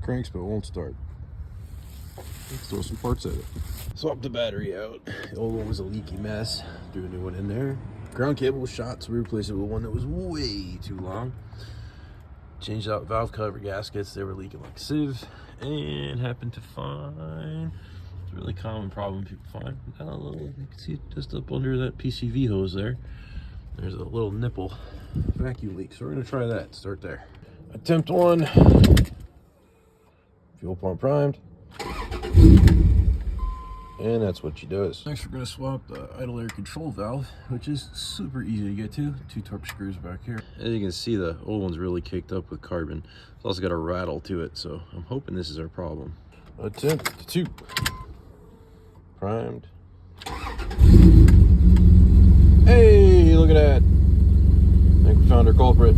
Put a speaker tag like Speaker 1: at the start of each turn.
Speaker 1: cranks, but it won't start. Let's throw some parts at it. Swap the battery out. The old one was a leaky mess. Threw a new one in there. Ground cable was shot, so we replaced it with one that was way too long. Changed out valve cover gaskets. They were leaking like a sieve. And happened to find, it's a really common problem people find. Got a little, you can see it just up under that PCV hose there. There's a little nipple vacuum leak. So we're gonna try that, start there. Attempt one. Fuel pump primed. And that's what she does. Next we're gonna swap the idle air control valve, which is super easy to get to. 2 Torx screws back here. As you can see, the old one's really caked up with carbon. It's also got a rattle to it, so I'm hoping this is our problem. Attempt 2. Primed. Hey, look at that. I think we found our culprit.